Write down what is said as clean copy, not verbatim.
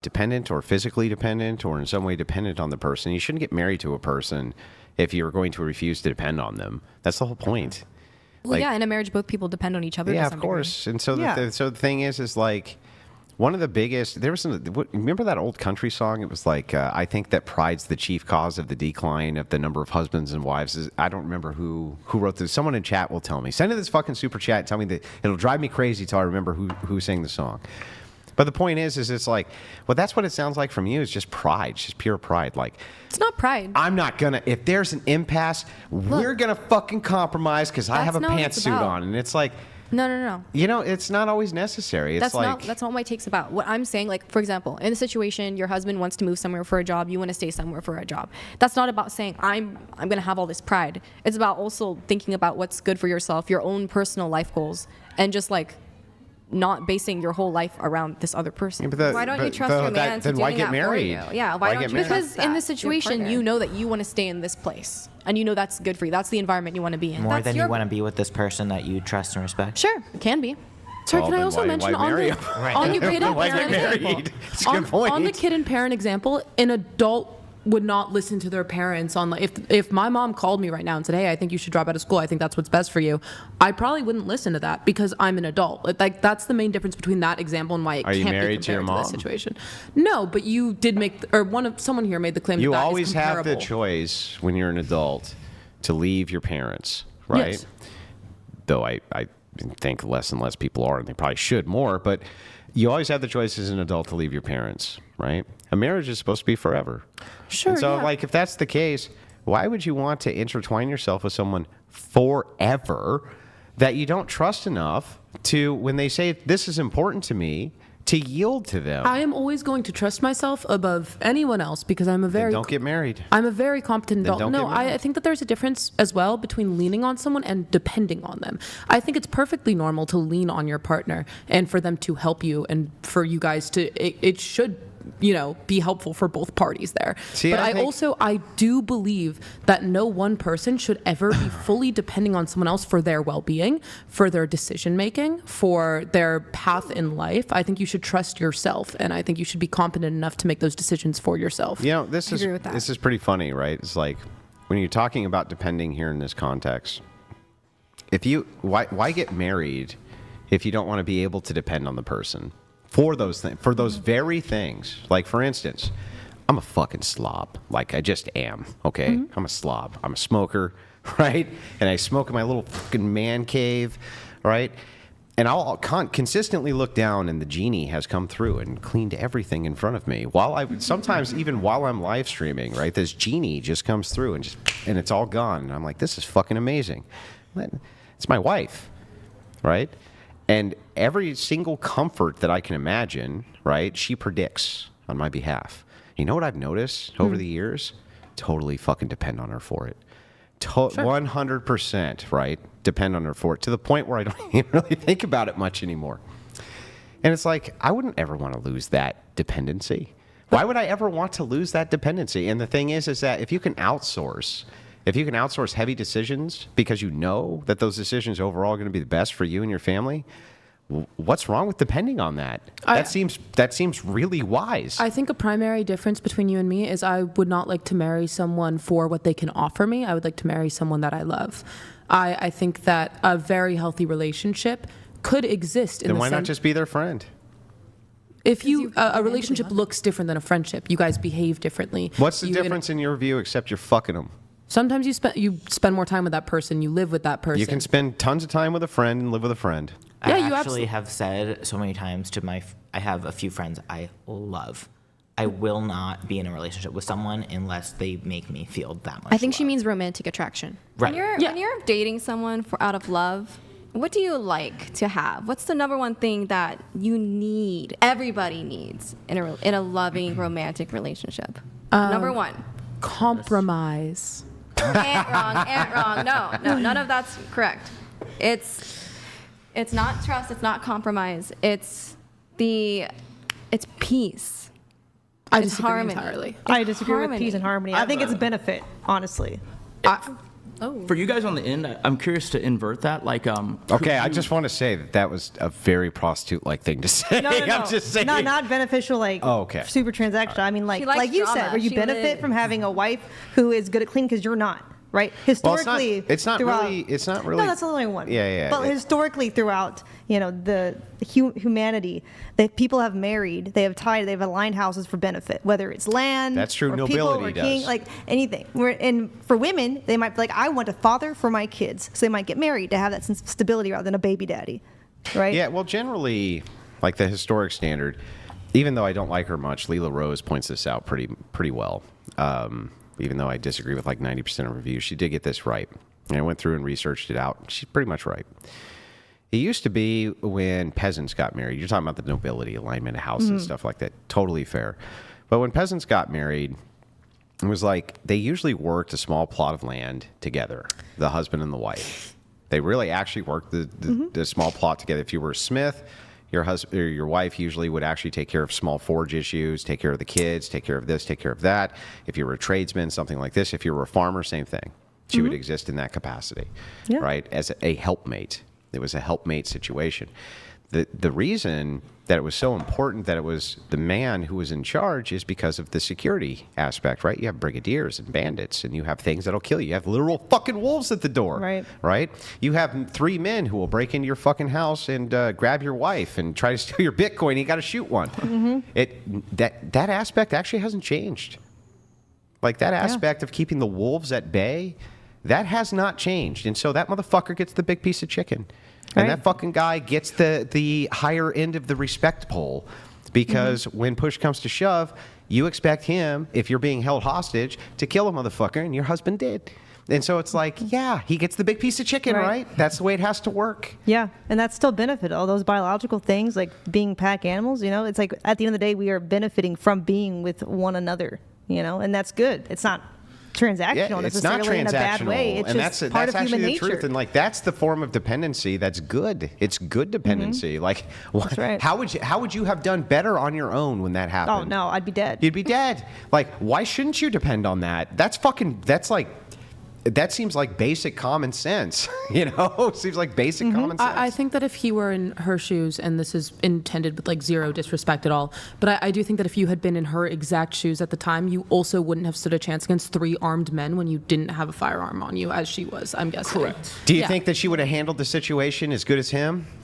dependent or physically dependent or in some way dependent on the person. You shouldn't get married to a person if you're going to refuse to depend on them. That's the whole point. Well, yeah, in a marriage, both people depend on each other. Yeah, to of some course. degree. And so, the thing is like, one of the biggest, remember that old country song? It was like, I think that pride's the chief cause of the decline of the number of husbands and wives. I don't remember who wrote this. Someone in chat will tell me. Send in this fucking super chat and tell me that it'll drive me crazy till I remember who sang the song. But the point is it's like, well, that's what it sounds like from you. It's just pride. It's just pure pride. Like, it's not pride. I'm not going to, if there's an impasse, we're going to fucking compromise because I have a pantsuit on. And it's like, no. you know, it's not always necessary. It's that's not what my take's about. What I'm saying, like, for example, in a situation, your husband wants to move somewhere for a job, you want to stay somewhere for a job. That's not about saying I'm going to have all this pride. It's about also thinking about what's good for yourself, your own personal life goals, and just like not basing your whole life around this other person. Yeah, why don't you trust your man to then doing why get that married? for you? Yeah, why don't you trust Because in that, this situation, you know that you want to stay in this place, and you know that's good for you. That's the environment you want to be in. More That's than your- you want to be with this person that you trust and respect. Sure, it can be. Sorry, Well, can I then also mention why marry him? on the kid and Why get parent married? example? It's a good point. On the kid and parent example, an adult would not listen to their parents on like if my mom called me right now and said, "Hey, I think you should drop out of school. I think that's what's best for you." I probably wouldn't listen to that because I'm an adult. Like that's the main difference between that example and why it Are you can't be married to your compared to mom? this situation. No, but you did make someone here made the claim You that always is have the comparable. choice when you're an adult to leave your parents, right? Yes. Though I think less and less people are, and they probably should more, but you always have the choice as an adult to leave your parents, right? A marriage is supposed to be forever. Sure. And so, yeah. like, if that's the case, why would you want to intertwine yourself with someone forever that you don't trust enough to, when they say, this is important to me, to yield to them? I am always going to trust myself above anyone else because I'm a very Don't get married. I'm a very competent Then adult. don't No, get married. I think that there's a difference as well between leaning on someone and depending on them. I think it's perfectly normal to lean on your partner and for them to help you and for you guys to, it should, be helpful for both parties there. See, but I think- I do believe that no one person should ever be fully depending on someone else for their well-being, for their decision-making, for their path in life. I think you should trust yourself, and I think you should be competent enough to make those decisions for yourself. You know, this agree with that. is pretty funny, right? It's like when you're talking about depending here in this context. Why get married if you don't want to be able to depend on the person for those things, for those very things? Like, for instance, I'm a fucking slob. Like, I just am. Okay, I'm a slob. I'm a smoker, right? And I smoke in my little fucking man cave, right? And I'll consistently look down, and the genie has come through and cleaned everything in front of me. Sometimes even while I'm live streaming, right, this genie just comes through and it's all gone. And I'm like, this is fucking amazing. It's my wife, right? And every single comfort that I can imagine, right, she predicts on my behalf. You know what I've noticed over the years? Totally fucking depend on her for it. 100%, right? Depend on her for it, to the point where I don't even really think about it much anymore. And it's like, I wouldn't ever want to lose that dependency. Why would I ever want to lose that dependency? And the thing is that if you can outsource heavy decisions because you know that those decisions overall are going to be the best for you and your family, what's wrong with depending on that? That seems really wise. I think a primary difference between you and me is I would not like to marry someone for what they can offer me. I would like to marry someone that I love. I think that a very healthy relationship could exist in then the why sense not just be their friend? if a relationship looks different than a friendship, you guys behave differently. What's the difference in your view except you're fucking them? Sometimes you spend more time with that person, you live with that person. You can spend tons of time with a friend and live with a friend. Yeah, I you actually absolutely have said so many times to I have a few friends I love. I will not be in a relationship with someone unless they make me feel that much I think she love. means romantic attraction. Right. When you're dating someone out of love, what do you like to have? What's the number one thing that you need? Everybody needs in a loving romantic relationship. Number one. compromise. Aunt wrong. No, none of that's correct. It's not trust. It's not compromise. It's peace. I It's disagree harmony. entirely. I disagree with harmony. peace and harmony. I think it's a benefit, honestly. For you guys on the end, I'm curious to invert that. Like, Okay, I just want to say that was a very prostitute-like thing to say. No. I'm just saying. Not beneficial, like okay. super transactional. I mean, She likes you drama. said, where you She benefit lives. from having a wife who is good at cleaning because you're not. Right, Well, historically, it's not throughout, really. It's not really. No, that's the only one. Yeah. But historically, throughout the humanity, that people have married, they have aligned houses for benefit, whether it's land. That's true. Or Nobility people or king, does. like anything. And for women, they might be like, I want a father for my kids, so they might get married to have that sense of stability rather than a baby daddy. Right. Yeah. Well, generally, like the historic standard, even though I don't like her much, Leela Rose points this out pretty well. Even though I disagree with like 90% of reviews, she did get this right. And I went through and researched it out. She's pretty much right. It used to be when peasants got married. You're talking about the nobility, alignment of house and stuff like that. Totally fair. But when peasants got married, it was like they usually worked a small plot of land together, the husband and the wife. They really actually worked the small plot together. If you were a smith, your husband or your wife usually would actually take care of small forge issues, take care of the kids, take care of this, take care of that. If you were a tradesman, something like this. If you were a farmer, same thing. She would exist in that capacity, right? As a helpmate. It was a helpmate situation. The reason that it was so important that it was the man who was in charge is because of the security aspect, right? You have brigadiers and bandits, and you have things that'll kill you. You have literal fucking wolves at the door, Right. Right? You have 3 men who will break into your fucking house and grab your wife and try to steal your Bitcoin. You got to shoot one. That aspect actually hasn't changed. Like that aspect of keeping the wolves at bay, that has not changed. And so that motherfucker gets the big piece of chicken. And Right. that fucking guy gets the higher end of the respect pole because when push comes to shove, you expect him, if you're being held hostage, to kill a motherfucker, and your husband did. And so it's like, yeah, he gets the big piece of chicken, Right. right? That's the way it has to work. Yeah, and that's still benefit. All those biological things, like being pack animals, it's like at the end of the day, we are benefiting from being with one another, and that's good. It's not transactional it's not necessarily in a bad transactional, way. It's and just that's part of actually human the nature. truth. And like that's the form of dependency that's good. It's good dependency. Like, That's right. how would you have done better on your own when that Oh happened? no, I'd be dead. You'd be dead. Like, why shouldn't you depend on that? That seems like basic common sense. Seems like basic common sense. I think that if he were in her shoes, and this is intended with like zero disrespect at all, but I do think that if you had been in her exact shoes at the time, you also wouldn't have stood a chance against 3 armed men when you didn't have a firearm on you, as she was, I'm guessing. Correct. Do you Yeah. think that she would have handled the situation as good as him?